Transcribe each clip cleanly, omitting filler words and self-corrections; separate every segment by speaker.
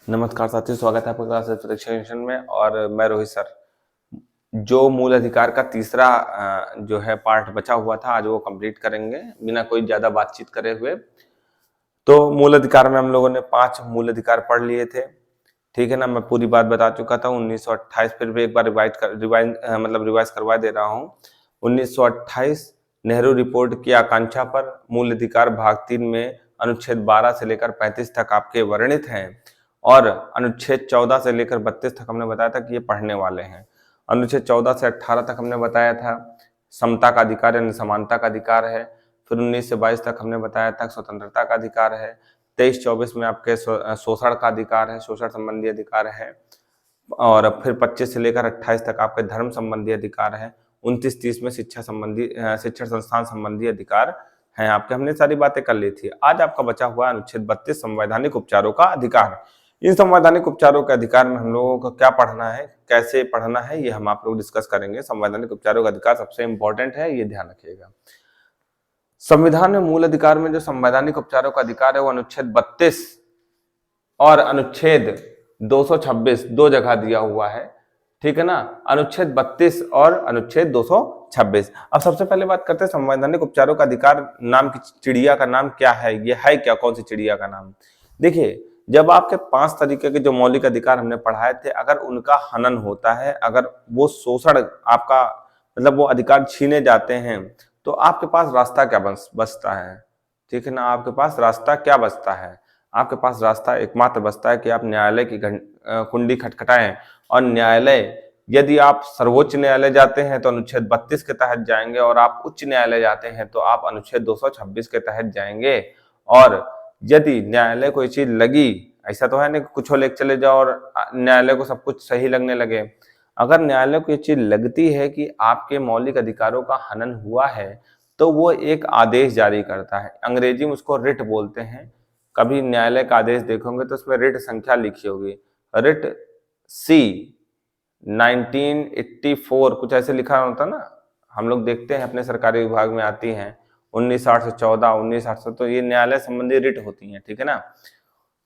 Speaker 1: नमस्कार साथियों, स्वागत है आपका क्लास परीक्षा सेशन में। और मैं रोहित सर। जो मूल अधिकार का तीसरा जो है पार्ट बचा हुआ था, आज वो कंप्लीट करेंगे बिना कोई ज्यादा बातचीत करे हुए। तो मूल अधिकार में हम लोगों ने 5 मूल अधिकार पढ़ लिए थे, ठीक है ना। मैं पूरी बात बता चुका था 1928, फिर भी एक बार रिवाइज करवा दे रहा हूँ। 1928 नेहरू रिपोर्ट की आकांक्षा पर मूल अधिकार भाग 3 में अनुच्छेद 12 से लेकर 35 तक आपके वर्णित हैं, और अनुच्छेद 14 से लेकर 32 तक हमने बताया था कि ये पढ़ने वाले हैं। अनुच्छेद 14 से 18 तक हमने बताया था समता का अधिकार यानी समानता का अधिकार है। फिर 19 से 22 तक हमने बताया था स्वतंत्रता का अधिकार है। 23-24 में आपके शोषण का अधिकार है, शोषण संबंधी अधिकार है। और फिर 25 से लेकर 28 तक आपके धर्म संबंधी अधिकार है। 29-30 में शिक्षण संस्थान संबंधी अधिकार हैं आपके। हमने सारी बातें कर ली थी। आज आपका बचा हुआ अनुच्छेद 32 संवैधानिक उपचारों का अधिकार। इन संवैधानिक उपचारों के अधिकार में हम लोगों को क्या पढ़ना है, कैसे पढ़ना है, ये हम आप लोग डिस्कस करेंगे। संवैधानिक उपचारों का अधिकार सबसे इंपॉर्टेंट है, ये ध्यान रखिएगा। संविधान में मूल अधिकार में जो संवैधानिक उपचारों का अधिकार है वो अनुच्छेद 32 और अनुच्छेद 226 दो जगह दिया हुआ है, ठीक है ना। अनुच्छेद 32 और अनुच्छेद 226। अब सबसे पहले बात करते हैं संवैधानिक उपचारों का अधिकार नाम की चिड़िया का नाम क्या है, ये है क्या, कौन सी चिड़िया का नाम। देखिए, जब आपके 5 तरीके के जो मौलिक अधिकार हमने पढ़ाए थे, अगर उनका हनन होता है, अगर वो शोषण आपका वो अधिकार छीने जाते हैं, तो आपके पास रास्ता क्या बचता है, ठीक है ना। आपके पास रास्ता क्या बचता है? आपके पास रास्ता एकमात्र बचता है कि आप न्यायालय की कुंडी खटखटाएं। और न्यायालय, यदि आप सर्वोच्च न्यायालय जाते हैं तो अनुच्छेद 32 के तहत जाएंगे, और आप उच्च न्यायालय जाते हैं तो आप अनुच्छेद 226 के तहत जाएंगे। और यदि न्यायालय को ये चीज लगी, ऐसा तो है नहीं कुछ लेके चले जाओ और न्यायालय को सब कुछ सही लगने लगे। अगर न्यायालय को ये चीज लगती है कि आपके मौलिक अधिकारों का हनन हुआ है, तो वो एक आदेश जारी करता है। अंग्रेजी में उसको रिट बोलते हैं। कभी न्यायालय का आदेश देखोगे तो उसमें रिट संख्या लिखी होगी, रिट सी 1984 कुछ ऐसे लिखा होता ना। हम लोग देखते हैं अपने सरकारी विभाग में आती हैं 1960 से 14, 1960 से, तो ये न्यायालय संबंधी रिट होती हैं, ठीक है ना।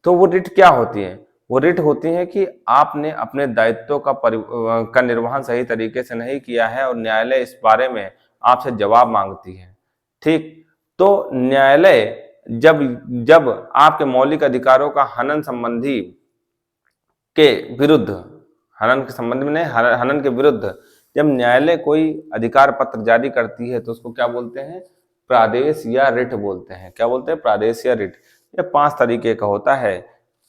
Speaker 1: तो वो रिट क्या होती है? वो रिट होती है कि आपने अपने दायित्वों का निर्वहन सही तरीके से नहीं किया है और न्यायालय इस बारे में आपसे जवाब मांगती है, ठीक। तो न्यायालय जब जब आपके मौलिक अधिकारों का हनन संबंधी के विरुद्ध, हनन के संबंध में नहीं, हनन के विरुद्ध जब न्यायालय कोई अधिकार पत्र जारी करती है तो उसको क्या बोलते हैं? प्रादेश या रिट बोलते हैं। क्या बोलते हैं? प्रादेश या रिट। ये 5 तरीके का होता है।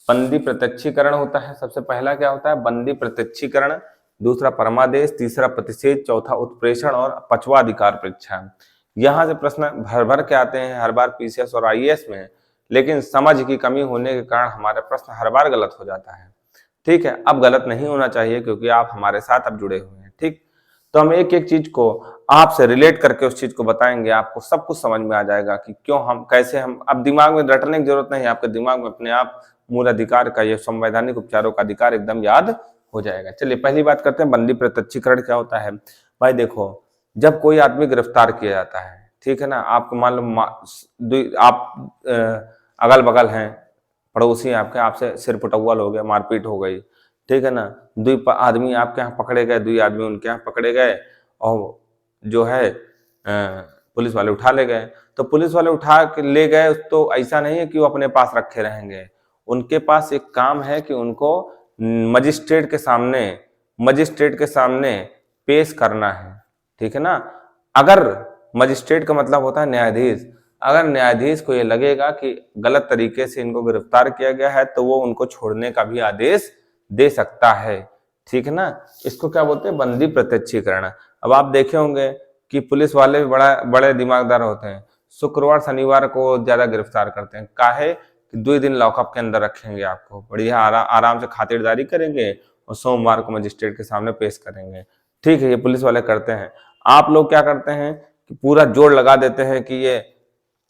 Speaker 1: बंदी प्रत्यक्षीकरण होता है, सबसे पहला क्या होता है? बंदी प्रत्यक्षीकरण। दूसरा परमादेश, तीसरा प्रतिषेध, चौथा उत्प्रेषण और 5वां अधिकार परीक्षा। यहाँ से प्रश्न भर भर के आते हैं हर बार पीसीएस और आईएएस में, लेकिन समझ की कमी होने के कारण हमारे प्रश्न हर बार गलत हो जाता है, ठीक है। अब गलत नहीं होना चाहिए क्योंकि आप हमारे साथ अब जुड़े हुए हैं, ठीक। तो हम एक एक चीज को आपसे रिलेट करके उस चीज को बताएंगे, आपको सब कुछ समझ में आ जाएगा कि क्यों हम कैसे हम, अब दिमाग में रटने की जरूरत नहीं है, आपके दिमाग में अपने आप मूल अधिकार का, ये संवैधानिक उपचारों का अधिकार एकदम याद हो जाएगा। चलिए पहली बात करते हैं, बंदी प्रत्यक्षीकरण क्या होता है। भाई देखो, जब कोई आदमी गिरफ्तार किया जाता है, ठीक है ना, आपको मान लो आप अगल बगल हैं, पड़ोसी आपके, आपसे सिर पुटौल हो गया, मारपीट हो गई, ठीक है ना। 2 आदमी आपके यहाँ पकड़े गए, 2 आदमी उनके यहाँ पकड़े गए, और जो है पुलिस वाले उठा ले गए। तो पुलिस वाले उठा के ले गए तो ऐसा नहीं है कि वो अपने पास रखे रहेंगे। उनके पास एक काम है कि उनको मजिस्ट्रेट के सामने पेश करना है, ठीक है ना। अगर मजिस्ट्रेट का मतलब होता है न्यायाधीश, अगर न्यायाधीश को ये लगेगा कि गलत तरीके से इनको गिरफ्तार किया गया है तो वो उनको छोड़ने का भी आदेश दे सकता है, ठीक है ना। इसको क्या बोलते हैं? बंदी प्रत्यक्षीकरण। अब आप देखे होंगे कि पुलिस वाले भी बड़े दिमागदार होते हैं। शुक्रवार शनिवार को ज्यादा गिरफ्तार करते हैं, काहे कि 2 दिन लॉकअप के अंदर रखेंगे, आपको बढ़िया आराम से खातिरदारी करेंगे और सोमवार को मजिस्ट्रेट के सामने पेश करेंगे, ठीक है। ये पुलिस वाले करते हैं। आप लोग क्या करते हैं कि पूरा जोर लगा देते हैं कि ये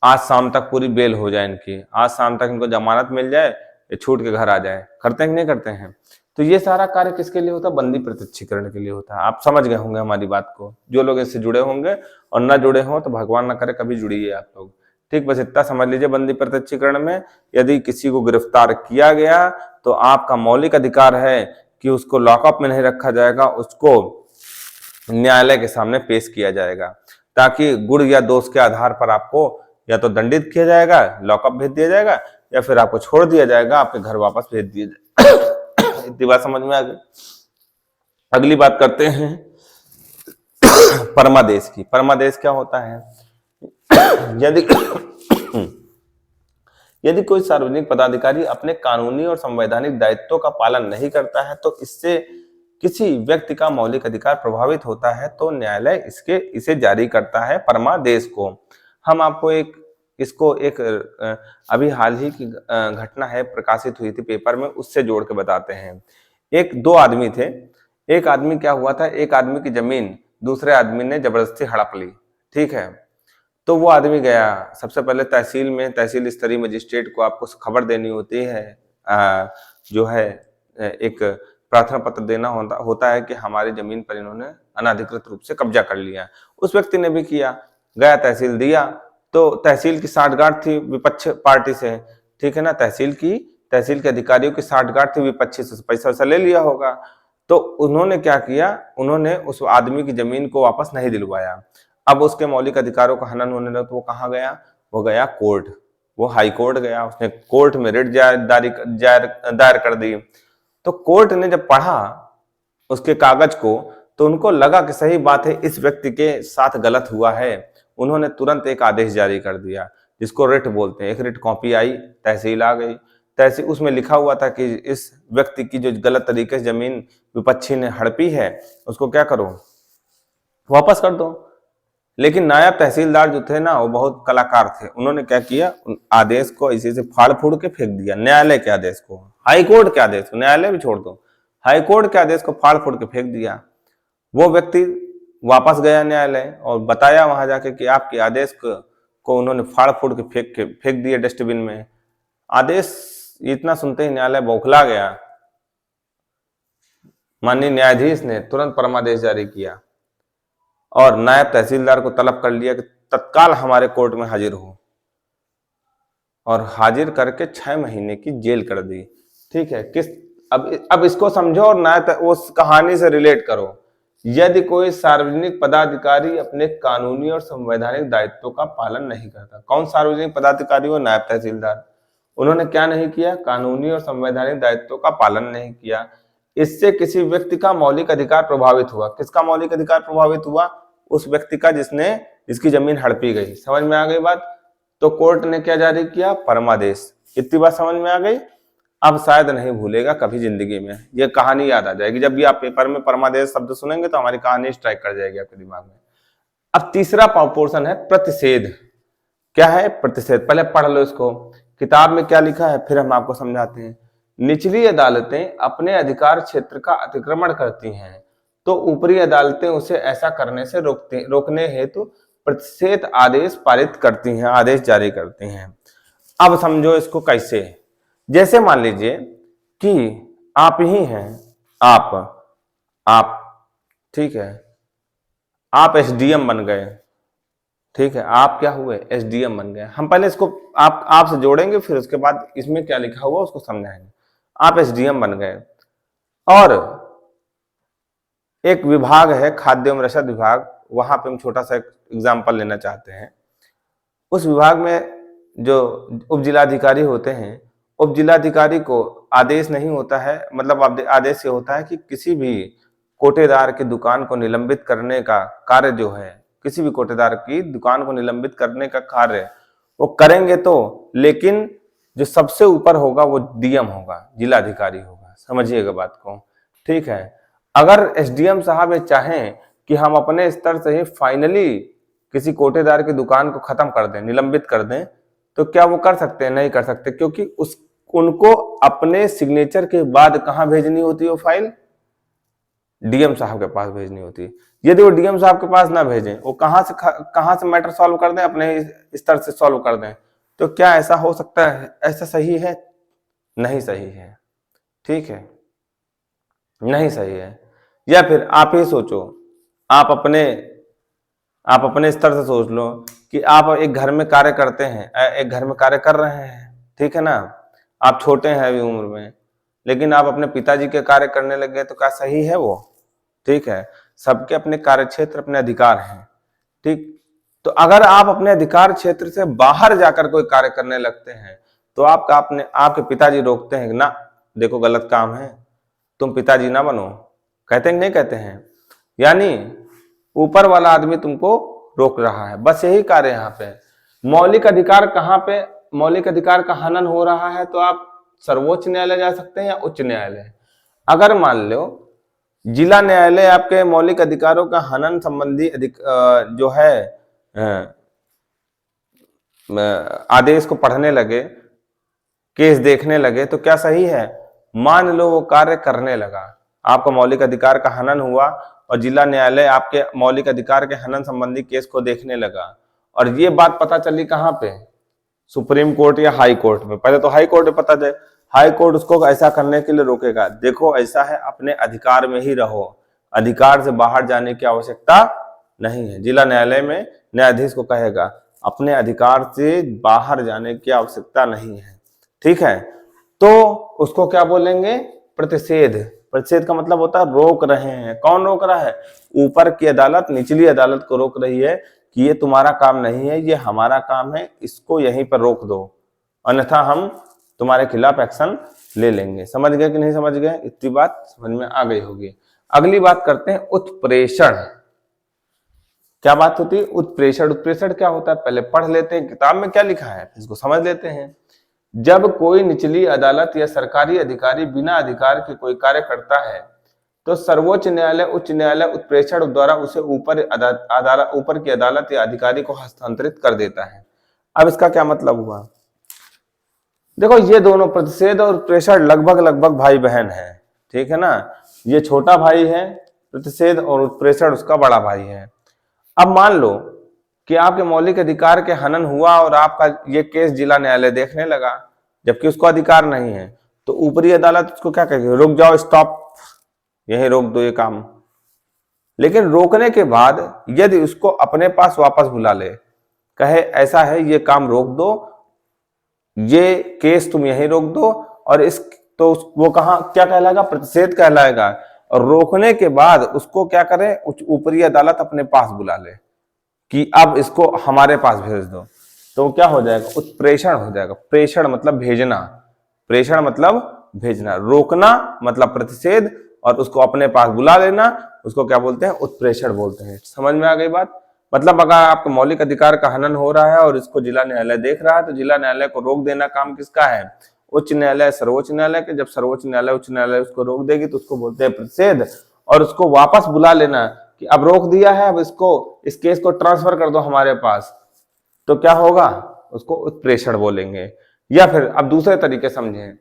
Speaker 1: आज शाम तक पूरी बेल हो जाए इनकी, आज शाम तक इनको जमानत मिल जाए, ये छूट के घर आ जाए। करते हैं कि नहीं करते हैं? तो ये सारा कार्य किसके लिए होता है? बंदी प्रत्यक्षीकरण के लिए होता है। आप समझ गए होंगे हमारी बात को, जो लोग इससे जुड़े होंगे, और ना जुड़े हों तो भगवान ना करे कभी जुड़िए आप लोग, ठीक, बस इतना समझ लीजिए बंदी प्रत्यक्षीकरण में यदि किसी को गिरफ्तार किया गया तो आपका मौलिक अधिकार है कि उसको लॉकअप में नहीं रखा जाएगा, उसको न्यायालय के सामने पेश किया जाएगा, ताकि गुण या दोष के आधार पर आपको या तो दंडित किया जाएगा, लॉकअप भेज दिया जाएगा, या फिर आपको छोड़ दिया जाएगा, आपके घर वापस भेज दिया जाएगा। इतनी बात समझ में आ गई। अगली बात करते हैं परमादेश की। परमादेश क्या होता है? यदि यदि कोई सार्वजनिक पदाधिकारी अपने कानूनी और संवैधानिक दायित्वों का पालन नहीं करता है तो इससे किसी व्यक्ति का मौलिक अधिकार प्रभावित होता है तो न्यायालय इसे जारी करता है परमादेश को। हम आपको इसको अभी हाल ही की घटना है, प्रकाशित हुई थी पेपर में, उससे जोड़ के बताते हैं। दो आदमी थे। एक आदमी क्या हुआ था, एक आदमी की जमीन दूसरे आदमी ने जबरदस्ती हड़प ली, ठीक है। तो वो आदमी गया, सबसे पहले तहसील में, तहसील स्तरीय मजिस्ट्रेट को आपको खबर देनी होती है, जो है एक प्रार्थना पत्र देना होता है कि हमारी जमीन पर इन्होंने अनाधिकृत रूप से कब्जा कर लिया। उस व्यक्ति ने भी किया, गया तहसील दिया, तो तहसील की साठगांठ थी विपक्ष पार्टी से, ठीक है ना। तहसील के अधिकारियों की साठगांठ थी, विपक्षी से पैसा वैसा ले लिया होगा। तो उन्होंने क्या किया, उन्होंने उस आदमी की जमीन को वापस नहीं दिलवाया। अब उसके मौलिक अधिकारों का हनन होने लगा तो वो कहाँ गया, वो गया कोर्ट, वो हाई कोर्ट गया, उसने कोर्ट में रिट दायर कर दी। तो कोर्ट ने जब पढ़ा उसके कागज को तो उनको लगा कि सही बात है, इस व्यक्ति के साथ गलत हुआ है। उन्होंने तुरंत एक आदेश जारी कर दिया जिसको रिट बोलते हैं। एक रिट कॉपी आई, तहसील आ गई, तहसील उसमें लिखा हुआ था कि इस व्यक्ति की जो गलत तरीके से जमीन विपक्षी ने हड़पी है उसको क्या करो, वापस कर दो। लेकिन नायब तहसीलदार जो थे ना वो बहुत कलाकार थे, उन्होंने क्या किया, आदेश को इसी से फाड़ फूड़ के फेंक दिया, न्यायालय के आदेश को, हाई कोर्ट के आदेश को, न्यायालय भी छोड़ दो, हाई कोर्ट के आदेश को फाड़ फूड़ के फेंक दिया। वो व्यक्ति वापस गया न्यायालय और बताया वहां जाके कि आपके आदेश को उन्होंने फाड़ फूड़ के फेंक दिए डस्टबिन में। आदेश इतना सुनते ही न्यायालय बौखला गया। माननीय न्यायाधीश ने तुरंत परमादेश जारी किया और नायब तहसीलदार को तलब कर लिया कि तत्काल हमारे कोर्ट में हाजिर हो, और हाजिर करके 6 महीने की जेल कर दी, ठीक है। अब इसको समझो और नायब उस कहानी से रिलेट करो। यदि कोई सार्वजनिक पदाधिकारी अपने कानूनी और संवैधानिक दायित्वों का पालन नहीं करता, कौन सार्वजनिक पदाधिकारी हो, नायब तहसीलदार, उन्होंने क्या नहीं किया, कानूनी और संवैधानिक दायित्वों का पालन नहीं किया, इससे किसी व्यक्ति का मौलिक अधिकार प्रभावित हुआ। किसका मौलिक अधिकार प्रभावित हुआ? उस व्यक्ति का जिसकी जमीन हड़पी गई। समझ में आ गई बात? तो कोर्ट ने क्या जारी किया, परमादेश। इतनी बात समझ में आ गई? अब शायद नहीं भूलेगा कभी जिंदगी में, ये कहानी याद आ जाएगी। जब भी आप पेपर में परमादेश शब्द सुनेंगे तो हमारी कहानी स्ट्राइक कर जाएगी आपके दिमाग में। अब तीसरा पोर्शन है प्रतिषेध। क्या है प्रतिषेध? पहले पढ़ लो इसको, किताब में क्या लिखा है, फिर हम आपको समझाते हैं। निचली अदालतें अपने अधिकार क्षेत्र का अतिक्रमण करती हैं तो ऊपरी अदालतें उसे ऐसा करने से रोकने हेतु प्रतिषेध आदेश पारित करती हैं, आदेश जारी करती हैं। अब समझो इसको कैसे। जैसे मान लीजिए कि आप ही हैं, आप ठीक है, आप एसडीएम बन गए, ठीक है, आप क्या हुए, एसडीएम बन गए। हम पहले इसको आपसे जोड़ेंगे, फिर उसके बाद इसमें क्या लिखा हुआ उसको समझाएंगे। आप एसडीएम बन गए और एक विभाग है खाद्य एवं रसद विभाग, वहां पे हम छोटा सा एग्जाम्पल लेना चाहते हैं। उस विभाग में जो उप जिलाधिकारी होते हैं, उप जिलाधिकारी को आदेश नहीं होता है, मतलब आदेश ये होता है कि किसी भी कोटेदार की दुकान को निलंबित करने का कार्य जो है, किसी भी कोटेदार की दुकान को निलंबित करने का कार्य वो करेंगे तो, लेकिन जो सबसे ऊपर होगा वो डीएम होगा, जिलाधिकारी होगा। समझिएगा बात को, ठीक है। अगर एसडीएम साहब ये चाहें कि हम अपने स्तर से ही फाइनली किसी कोटेदार की दुकान को खत्म कर दें, निलंबित कर दें, तो क्या वो कर सकते हैं? नहीं कर सकते, क्योंकि उनको अपने सिग्नेचर के बाद कहां भेजनी होती है वो फाइल? डीएम साहब के पास भेजनी होती है। यदि वो डीएम साहब के पास ना भेजें, वो कहां से मैटर सॉल्व कर दें, अपने स्तर से सॉल्व कर दें, तो क्या ऐसा हो सकता है? ऐसा सही है? नहीं सही है, ठीक है, नहीं सही है। या फिर आप ही सोचो, आप आप अपने स्तर से सोच लो कि आप एक घर में कार्य करते हैं, एक घर में कार्य कर रहे हैं, ठीक है ना, आप छोटे हैं अभी उम्र में, लेकिन आप अपने पिताजी के कार्य करने लग गए, तो क्या सही है वो? ठीक है, सबके अपने कार्य क्षेत्र, अपने अधिकार हैं, ठीक। तो अगर आप अपने अधिकार क्षेत्र से बाहर जाकर कोई कार्य करने लगते हैं, तो आपके पिताजी रोकते हैं कि ना देखो गलत काम है, तुम पिताजी ना बनो, कहते हैं नहीं कहते हैं? यानी ऊपर वाला आदमी तुमको रोक रहा है, बस यही कार्य यहाँ पे। मौलिक अधिकार कहाँ पे मौलिक अधिकार का हनन हो रहा है, तो आप सर्वोच्च न्यायालय जा सकते हैं या उच्च न्यायालय। अगर मान लो जिला न्यायालय आपके मौलिक अधिकारों का हनन संबंधी जो है आदेश को पढ़ने लगे, केस देखने लगे, तो क्या सही है? मान लो वो कार्य करने लगा, आपका मौलिक अधिकार का हनन हुआ और जिला न्यायालय आपके मौलिक अधिकार के हनन संबंधी केस को देखने लगा, और ये बात पता चली कहाँ पे? सुप्रीम कोर्ट या हाई कोर्ट में। पहले तो हाई कोर्ट में पता चले, हाई कोर्ट उसको ऐसा करने के लिए रोकेगा, देखो ऐसा है, अपने अधिकार में ही रहो, अधिकार से बाहर जाने की आवश्यकता नहीं है। जिला न्यायालय में न्यायाधीश को कहेगा अपने अधिकार से बाहर जाने की आवश्यकता नहीं है, ठीक है। तो उसको क्या बोलेंगे? प्रतिषेध। प्रतिषेध का मतलब होता है रोक रहे हैं। कौन रोक रहा है? ऊपर की अदालत निचली अदालत को रोक रही है कि ये तुम्हारा काम नहीं है, ये हमारा काम है, इसको यहीं पर रोक दो, अन्यथा हम तुम्हारे खिलाफ एक्शन ले लेंगे। समझ गए कि नहीं समझ गए? इतनी बात समझ में आ गई होगी। अगली बात करते हैं उत्प्रेषण। क्या बात होती है? उत्प्रेषण। उत्प्रेषण क्या होता है पहले पढ़ लेते हैं, किताब में क्या लिखा है इसको समझ लेते हैं। जब कोई निचली अदालत या सरकारी अधिकारी बिना अधिकार के कोई कार्य करता है, तो सर्वोच्च न्यायालय, उच्च न्यायालय उत्प्रेषण द्वारा उसे ऊपर की अदालत या अधिकारी को हस्तांतरित कर देता है। अब इसका क्या मतलब हुआ? देखो ये दोनों प्रतिषेध और उत्प्रेषण लगभग भाई बहन है, ठीक है ना। ये छोटा भाई है प्रतिषेध, और उत्प्रेषण उसका बड़ा भाई है। अब मान लो कि आपके मौलिक अधिकार के हनन हुआ और आपका ये केस जिला न्यायालय देखने लगा, जबकि उसको अधिकार नहीं है, तो ऊपरी अदालत उसको क्या कहेगी? रुक जाओ, स्टॉप, यही रोक दो ये काम। लेकिन रोकने के बाद यदि उसको अपने पास वापस बुला ले, कहे ऐसा है ये काम रोक दो, ये केस तुम यहीं रोक दो, और इस तो वो कहा क्या कहलाएगा? प्रतिषेध कहलाएगा। और रोकने के बाद उसको क्या करे? ऊपरी अदालत अपने पास बुला ले कि अब इसको हमारे पास भेज दो, तो क्या हो जाएगा? उत्प्रेषण हो जाएगा। प्रेषण मतलब भेजना, प्रेषण मतलब भेजना, रोकना मतलब प्रतिषेध, और उसको अपने पास बुला लेना उसको क्या बोलते हैं? उत्प्रेषण बोलते हैं। समझ में आ गई बात? मतलब अगर आपके मौलिक अधिकार का हनन हो रहा है और इसको जिला न्यायालय देख रहा है, तो जिला न्यायालय को रोक देना काम किसका है? उच्च न्यायालय, सर्वोच्च न्यायालय के। जब सर्वोच्च न्यायालय, उच्च न्यायालय उसको रोक देगी तो उसको बोलते हैं प्रतिषेध, और उसको वापस बुला लेना कि अब रोक दिया है, अब इस केस को ट्रांसफर कर दो हमारे पास, तो क्या होगा? उसको उत्प्रेषण बोलेंगे। या फिर अब दूसरे तरीके समझें,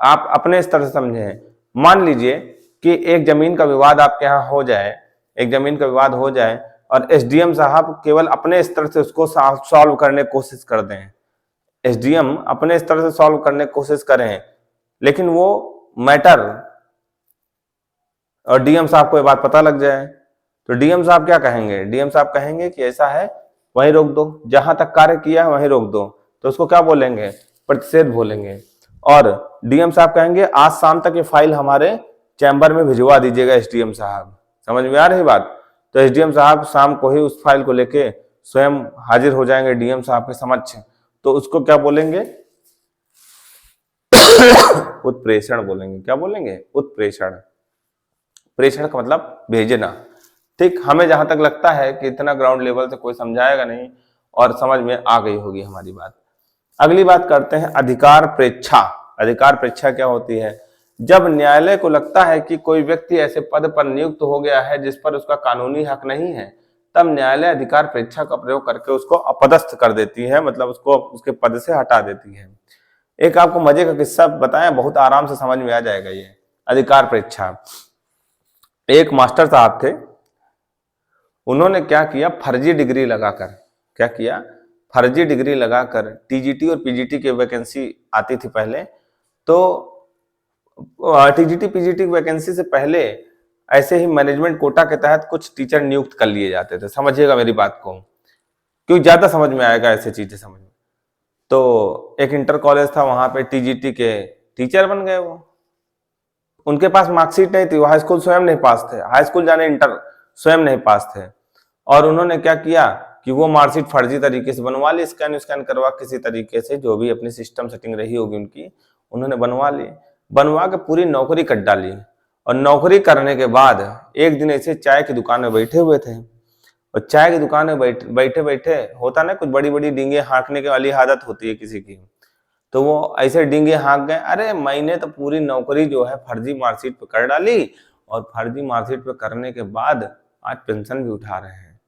Speaker 1: आप अपने स्तर से समझें। मान लीजिए कि एक जमीन का विवाद आपके यहाँ हो जाए, एक जमीन का विवाद हो जाए, और एसडीएम साहब केवल अपने स्तर से उसको सॉल्व करने की कोशिश कर दें। एसडीएम अपने स्तर से सॉल्व करने की कोशिश करें, लेकिन वो मैटर और डीएम साहब को ये बात पता लग जाए, तो डीएम साहब क्या कहेंगे? डीएम साहब कहेंगे कि ऐसा है, वहीं रोक दो, जहां तक कार्य किया है वहीं रोक दो, तो उसको क्या बोलेंगे? प्रतिषेध बोलेंगे। और डीएम साहब कहेंगे आज शाम तक ये फाइल हमारे चैम्बर में भिजवा दीजिएगा एसडीएम साहब। समझ में आ रही बात? तो एसडीएम साहब शाम को ही उस फाइल को लेके स्वयं हाजिर हो जाएंगे डीएम साहब के समक्ष, तो उसको क्या बोलेंगे? उत्प्रेषण बोलेंगे। क्या बोलेंगे? उत्प्रेषण। प्रेषण का मतलब भेजना। ठीक, हमें जहां तक लगता है कि इतना ग्राउंड लेवल से कोई समझाएगा नहीं और समझ में आ गई होगी हमारी बात। अगली बात करते हैं अधिकार प्रेक्षा। अधिकार प्रेक्षा क्या होती है? जब न्यायालय को लगता है कि कोई व्यक्ति ऐसे पद पर नियुक्त हो गया है जिस पर उसका कानूनी हक नहीं है, तब न्यायालय अधिकार प्रेक्षा का प्रयोग करके उसको अपदस्थ कर देती है, मतलब उसको उसके पद से हटा देती है। एक आपको मजे का किस्सा बताएं, बहुत आराम से समझ में आ जाएगा ये अधिकार प्रेक्षा। एक मास्टर साहब थे, उन्होंने क्या किया? फर्जी डिग्री लगाकर, क्या किया? फर्जी डिग्री लगाकर टीजीटी और पीजीटी की वैकेंसी आती थी पहले, तो टीजीटी पीजीटी की वैकेंसी से पहले ऐसे ही मैनेजमेंट कोटा के तहत कुछ टीचर नियुक्त कर लिए जाते थे। समझिएगा मेरी बात को, क्योंकि ज्यादा समझ में आएगा ऐसे चीजें समझ में। तो एक इंटर कॉलेज था, वहां पे टीजीटी के टीचर बन गए वो। उनके पास मार्कशीट नहीं थी, वो हाई स्कूल स्वयं नहीं पास थे, हाई स्कूल जाने इंटर स्वयं नहीं पास थे। और उन्होंने क्या किया कि वो मार्कशीट फर्जी तरीके से बनवा ली, स्कैन करवा किसी तरीके से, जो भी अपनी सिस्टम सेटिंग रही होगी उनकी, उन्होंने बनवा ली। बनवा के पूरी नौकरी कट डाली। और नौकरी करने के बाद एक दिन ऐसे चाय की दुकान में बैठे हुए थे, और चाय की दुकान में बैठे बैठे होता ना, कुछ बड़ी बड़ी डींगे हाँकने की वाली आदत होती है किसी की, तो वो ऐसे डींगे हाँक गए, अरे मैंने तो पूरी नौकरी जो है फर्जी मार्कशीट पे कर डाली, और फर्जी मार्कशीट पे करने के बाद आज पेंशन भी उठा रहे हैं।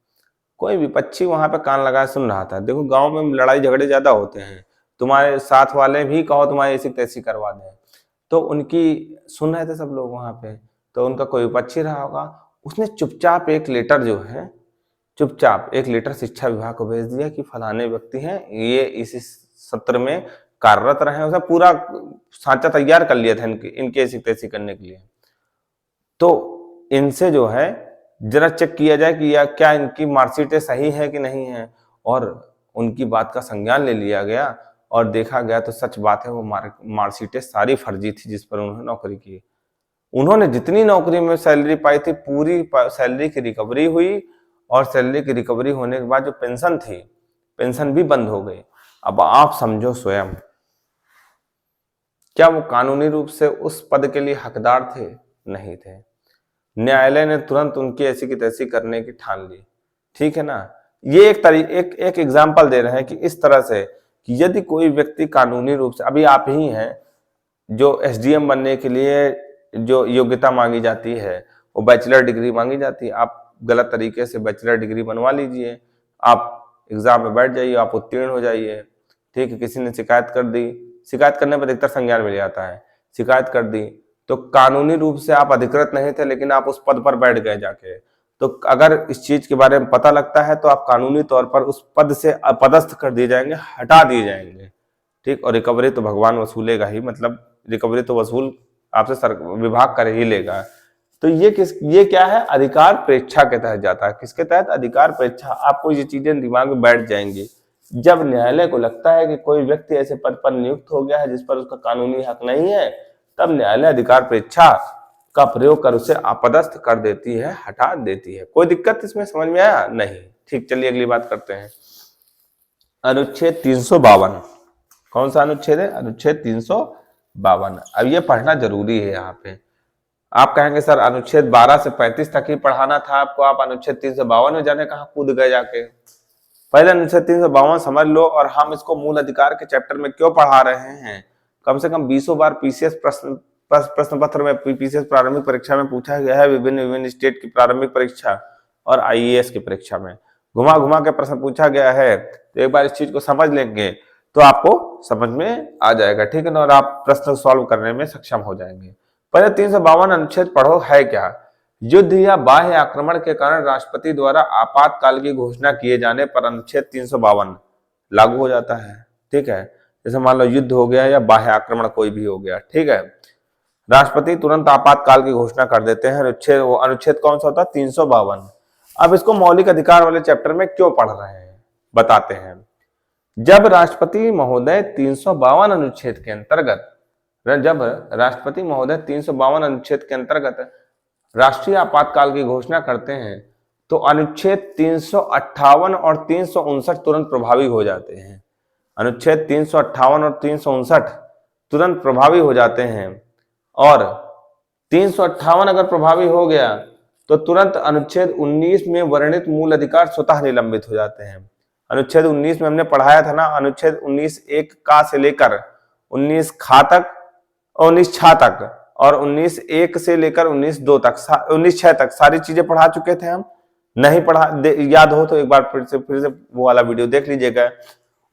Speaker 1: कोई विपक्षी वहां पे कान लगाए सुन रहा था। देखो गांव में लड़ाई झगड़े ज्यादा होते हैं, तुम्हारे साथ वाले भी कहो तुम्हारी ऐसी तैसी करवा दें, तो उनकी सुन रहे थे सब लोग वहां पे। तो उनका कोई विपक्षी रहा होगा, उसने चुपचाप एक लेटर जो है, चुपचाप एक लेटर शिक्षा विभाग को भेज दिया कि फलाने व्यक्ति हैं, ये इस सत्र में कार्यरत रहे। उसने पूरा सांचा तैयार कर लिया था इनके ऐसी तैसी करने के लिए। तो इनसे जो है जरा चेक किया जाए कि या क्या इनकी मार्कशीटें सही है कि नहीं है। और उनकी बात का संज्ञान ले लिया गया, और देखा गया तो सच बात है, वो मार्कशीटें सारी फर्जी थी जिस पर उन्होंने नौकरी की। उन्होंने जितनी नौकरी में सैलरी पाई थी, पूरी सैलरी की रिकवरी हुई, और सैलरी की रिकवरी होने के बाद जो पेंशन थी, पेंशन भी बंद हो गई। अब आप समझो स्वयं, क्या वो कानूनी रूप से उस पद के लिए हकदार थे? नहीं थे। न्यायालय ने तुरंत उनकी ऐसी की तैसी करने की ठान ली। ठीक है ना। ये एक एग्जाम्पल दे रहे हैं कि इस तरह से कि यदि कोई व्यक्ति कानूनी रूप से, अभी आप ही हैं जो एसडीएम बनने के लिए जो योग्यता मांगी जाती है वो बैचलर डिग्री मांगी जाती है। आप गलत तरीके से बैचलर डिग्री बनवा लीजिए, आप एग्जाम में बैठ जाइए, आप उत्तीर्ण हो जाइए। ठीक है, किसी ने शिकायत कर दी, शिकायत करने पर अधिकतर संज्ञान मिल जाता है, शिकायत कर दी तो कानूनी रूप से आप अधिकृत नहीं थे, लेकिन आप उस पद पर बैठ गए जाके, तो अगर इस चीज के बारे में पता लगता है तो आप कानूनी तौर पर उस पद से अपदस्थ कर दिए जाएंगे, हटा दिए जाएंगे। ठीक, और रिकवरी तो भगवान वसूलेगा ही, मतलब रिकवरी तो वसूल आपसे विभाग कर ही लेगा। तो ये क्या है, अधिकार परीक्षा के तहत जाता है। किसके तहत? अधिकार परीक्षा। आपको ये चीजें दिमाग में बैठ जाएंगी। जब न्यायालय को लगता है कि कोई व्यक्ति ऐसे पद पर नियुक्त हो गया है जिस पर उसका कानूनी हक नहीं है, तब न्यायालय अधिकार परीक्षा का प्रयोग कर उसे अपदस्थ कर देती है, हटा देती है। कोई दिक्कत इसमें समझ में आया? नहीं। ठीक, चलिए अगली बात करते हैं। अनुच्छेद 352। कौन सा अनुच्छेद है? अनुच्छेद 352। अब ये पढ़ना जरूरी है। यहाँ पे आप कहेंगे सर अनुच्छेद 12 से 35 तक ही पढ़ाना था आपको, आप अनुच्छेद 352 में जाने कहाँ कूद गए जाके। पहले अनुच्छेद 352 समझ लो, और हम इसको मूल अधिकार के चैप्टर में क्यों पढ़ा रहे हैं। कम से कम 20 बार पीसीएस प्रश्न पत्र में, पीसीएस प्रारंभिक परीक्षा में पूछा गया है, विभिन्न स्टेट की प्रारंभिक परीक्षा और आईएएस की परीक्षा में घुमा घुमा के प्रश्न पूछा गया है। तो एक बार इस चीज को समझ लेंगे तो आपको समझ में आ जाएगा। ठीक है ना, और आप प्रश्न सॉल्व करने में सक्षम हो जाएंगे। पहले 352 अनुच्छेद पढ़ो, है क्या? युद्ध या बाह्य आक्रमण के कारण राष्ट्रपति द्वारा आपातकाल की घोषणा किए जाने पर अनुच्छेद 352 लागू हो जाता है। ठीक है, जैसे मान लो युद्ध हो गया या बाह्य आक्रमण कोई भी हो गया, ठीक है, राष्ट्रपति तुरंत आपातकाल की घोषणा कर देते हैं। अनुच्छेद कौन सा होता है? 352। अब इसको मौलिक अधिकार वाले चैप्टर में क्यों पढ़ रहे हैं, बताते हैं। जब राष्ट्रपति महोदय 352 अनुच्छेद के अंतर्गत राष्ट्रीय आपातकाल की घोषणा करते हैं, तो अनुच्छेद 358 और 359 तुरंत प्रभावी हो जाते हैं। अनुच्छेद 358 और 359 तुरंत प्रभावी हो जाते हैं, और 358 अगर प्रभावी हो गया तो तुरंत अनुच्छेद 19 में वर्णित मूल अधिकार स्वतः निलंबित हो जाते हैं। अनुच्छेद 19 में हमने पढ़ाया था ना, अनुच्छेद 19 एक का से लेकर 19 खा तक और 19 छा तक, और 19 एक से लेकर 19 दो तक, 19 छह तक सारी चीजें पढ़ा चुके थे हम। नहीं पढ़ा, याद हो तो एक बार फिर से वो वाला वीडियो देख लीजिएगा।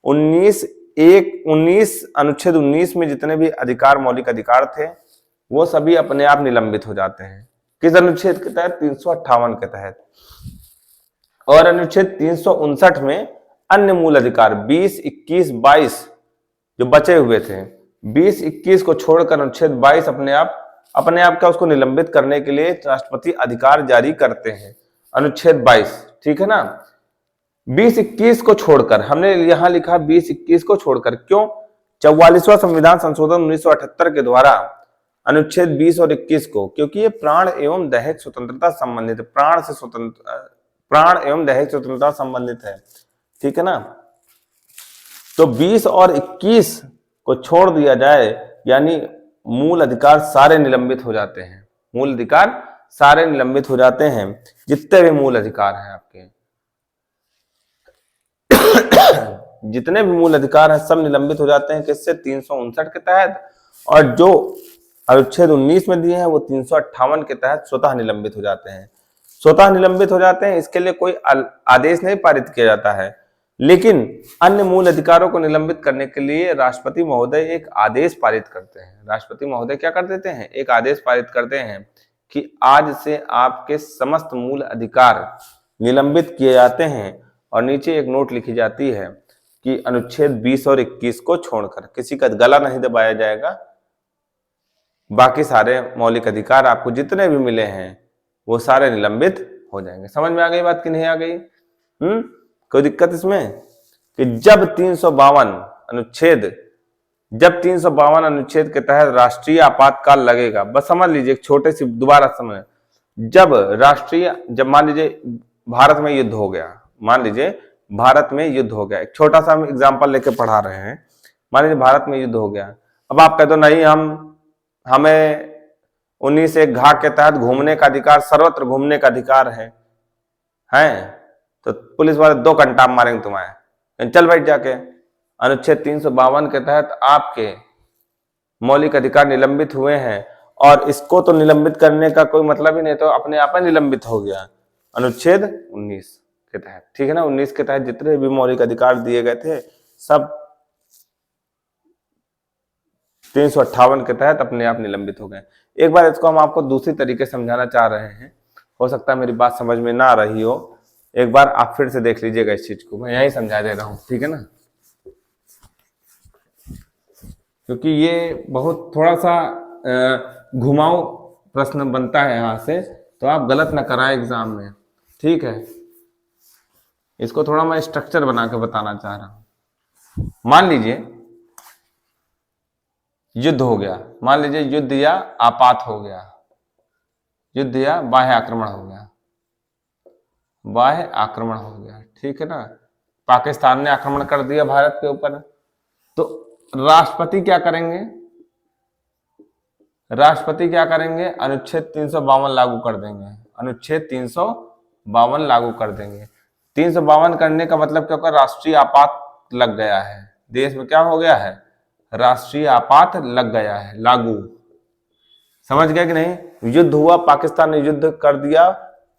Speaker 1: 19 अनुच्छेद 19 में जितने भी अधिकार, मौलिक अधिकार थे, वो सभी अपने आप निलंबित हो जाते हैं। किस अनुच्छेद के तहत? 358 के तहत। और अनुच्छेद 359 में अन्य मूल अधिकार 20, 21, 22 जो बचे हुए थे, 20, 21 को छोड़कर अनुच्छेद 22 अपने आप अपने आप का उसको निलंबित करने के लिए राष्ट्रपति अधिकार जारी करते हैं। अनुच्छेद 22, ठीक है ना। 20-21 को छोड़कर, हमने यहां लिखा 20-21 को छोड़कर, क्यों? 44वां संविधान संशोधन 1978 के द्वारा अनुच्छेद 20 और 21 को, क्योंकि ये प्राण एवं दैहिक स्वतंत्रता संबंधित, प्राण एवं दैहिक स्वतंत्रता संबंधित है, ठीक है ना। तो 20 और 21 को छोड़ दिया जाए, यानी मूल अधिकार सारे निलंबित हो जाते हैं, मूल अधिकार सारे निलंबित हो जाते हैं, जितने भी मूल अधिकार हैं आपके जितने भी मूल अधिकार हैं सब निलंबित हो जाते हैं, किससे? 359 के तहत, और जो अनुच्छेद 19 में दिए हैं वो 358 के तहत स्वतः निलंबित हो जाते हैं। स्वतः निलंबित हो जाते हैं, इसके लिए कोई आदेश नहीं पारित किया जाता है, लेकिन अन्य मूल अधिकारों को निलंबित करने के लिए राष्ट्रपति महोदय एक आदेश पारित करते हैं। राष्ट्रपति महोदय क्या कर देते हैं? एक आदेश पारित करते हैं कि आज से आपके समस्त मूल अधिकार निलंबित किए जाते हैं, और नीचे एक नोट लिखी जाती है कि अनुच्छेद 20 और 21 को छोड़कर किसी का गला नहीं दबाया जाएगा, बाकी सारे मौलिक अधिकार आपको जितने भी मिले हैं वो सारे निलंबित हो जाएंगे। समझ में आ गई बात कि नहीं आ गई? कोई दिक्कत इसमें? कि जब 352 अनुच्छेद के तहत राष्ट्रीय आपातकाल लगेगा, बस समझ लीजिए, एक छोटे सी दोबारा समझ, जब मान लीजिए भारत में युद्ध हो गया, एक छोटा सा हम एग्जांपल लेके पढ़ा रहे हैं, मान लीजिए भारत में युद्ध हो गया। अब आप कहते हो नहीं, हमें 19(1) घाट के तहत घूमने का अधिकार, सर्वत्र घूमने का अधिकार है, तो पुलिस वाले 2 घंटा मारेंगे तुम्हें, चल बैठ जाके। अनुच्छेद 352 के तहत आपके मौलिक अधिकार निलंबित हुए हैं, और इसको तो निलंबित करने का कोई मतलब ही नहीं, तो अपने आप ही निलंबित हो गया अनुच्छेद 19 के तहत, ठीक है ना। 19 के तहत जितने भी मौलिक अधिकार दिए गए थे सब 358 के तहत अपने आप निलंबित हो गए। एक बार इसको हम आपको दूसरी तरीके से समझाना चाह रहे हैं, हो सकता है मेरी बात समझ में ना आ रही हो, एक बार आप फिर से देख लीजिएगा इस चीज को, मैं यही समझा दे रहा हूं, ठीक है ना, क्योंकि ये बहुत थोड़ा सा घुमाऊ प्रश्न बनता है यहां से, तो आप गलत ना कराएं एग्जाम में, ठीक है। इसको थोड़ा मैं स्ट्रक्चर बना के बताना चाह रहा हूं। मान लीजिए युद्ध हो गया, मान लीजिए युद्ध या आपात हो गया, युद्ध या बाह्य आक्रमण हो गया, ठीक है ना। पाकिस्तान ने आक्रमण कर दिया भारत के ऊपर, तो राष्ट्रपति क्या करेंगे? अनुच्छेद 352 लागू कर देंगे, अनुच्छेद 352 लागू कर देंगे। 352 करने का मतलब क्या होगा? राष्ट्रीय आपात लग गया है, देश में क्या हो गया है? राष्ट्रीय आपात लग गया है, लागू। समझ गए कि नहीं? युद्ध हुआ, पाकिस्तान ने युद्ध कर दिया,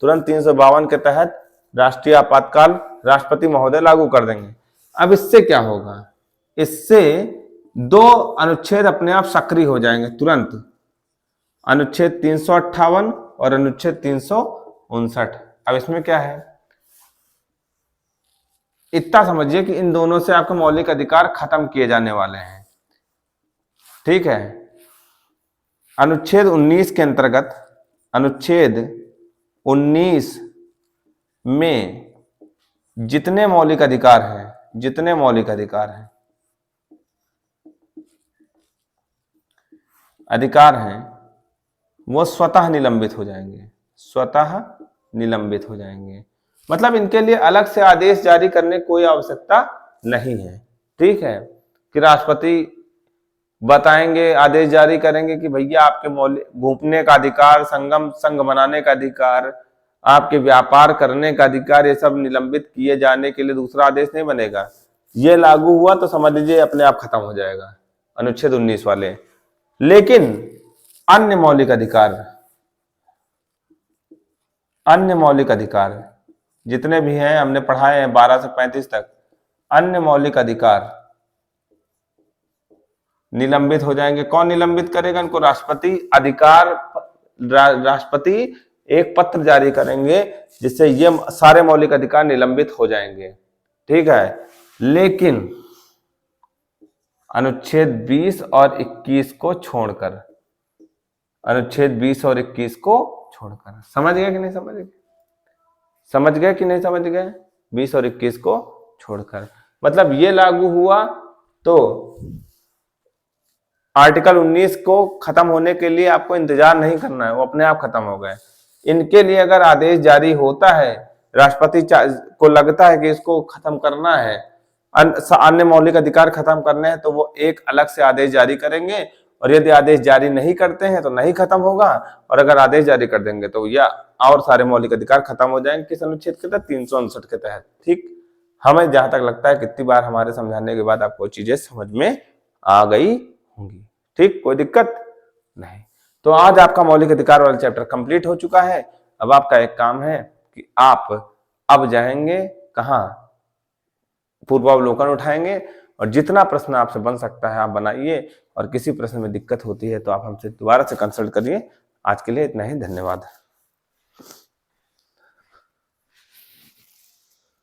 Speaker 1: तुरंत 352 के तहत राष्ट्रीय आपातकाल राष्ट्रपति महोदय लागू कर देंगे। अब इससे क्या होगा? इससे 2 अनुच्छेद अपने आप सक्रिय हो जाएंगे तुरंत, अनुच्छेद 358 और अनुच्छेद 359। अब इसमें क्या है, इतना समझिए कि इन दोनों से आपके मौलिक अधिकार खत्म किए जाने वाले हैं, ठीक है। अनुच्छेद 19 के अंतर्गत, अनुच्छेद 19 में जितने मौलिक अधिकार हैं, वो स्वतः निलंबित हो जाएंगे, मतलब इनके लिए अलग से आदेश जारी करने कोई आवश्यकता नहीं है, ठीक है। कि राष्ट्रपति बताएंगे, आदेश जारी करेंगे कि भैया आपके मौलिक घूमने का अधिकार, संघ बनाने का अधिकार, आपके व्यापार करने का अधिकार, ये सब निलंबित किए जाने के लिए दूसरा आदेश नहीं बनेगा। ये लागू हुआ तो समझ लीजिए अपने आप खत्म हो जाएगा अनुच्छेद 19 वाले। लेकिन अन्य मौलिक अधिकार जितने भी हैं, हमने पढ़ाए हैं 12 से 35 तक, अन्य मौलिक अधिकार निलंबित हो जाएंगे। कौन निलंबित करेगा इनको? राष्ट्रपति एक पत्र जारी करेंगे जिससे ये सारे मौलिक अधिकार निलंबित हो जाएंगे, ठीक है। लेकिन अनुच्छेद 20 और 21 को छोड़कर अनुच्छेद 20 और 21 को छोड़कर। समझ गए कि नहीं समझ गए? समझ गए कि नहीं समझ गए? 20 और 21 को छोड़कर मतलब ये लागू हुआ तो आर्टिकल 19 को खत्म होने के लिए आपको इंतजार नहीं करना है, वो अपने आप खत्म हो गए। इनके लिए अगर आदेश जारी होता है, राष्ट्रपति को लगता है कि इसको खत्म करना है, अन्य मौलिक अधिकार खत्म करने हैं, तो वो एक अलग से आदेश जारी करेंगे, और यदि आदेश जारी नहीं करते हैं तो नहीं खत्म होगा, और अगर आदेश जारी कर देंगे तो या और सारे मौलिक अधिकार खत्म हो जाएंगे। किस अनुच्छेद के तहत? 359 के तहत। ठीक, हमें जहां तक लगता है कितनी बार हमारे समझाने के बाद आपको चीजें समझ में आ गई होंगी। ठीक, कोई दिक्कत नहीं। तो आज आपका मौलिक अधिकार वाला चैप्टर कंप्लीट हो चुका है। अब आपका एक काम है कि आप अब जाएंगे कहाँ? पूर्वावलोकन उठाएंगे, और जितना प्रश्न आपसे बन सकता है आप बनाइए, और किसी प्रश्न में दिक्कत होती है तो आप हमसे दोबारा से कंसल्ट करिए। आज के लिए इतना ही, धन्यवाद।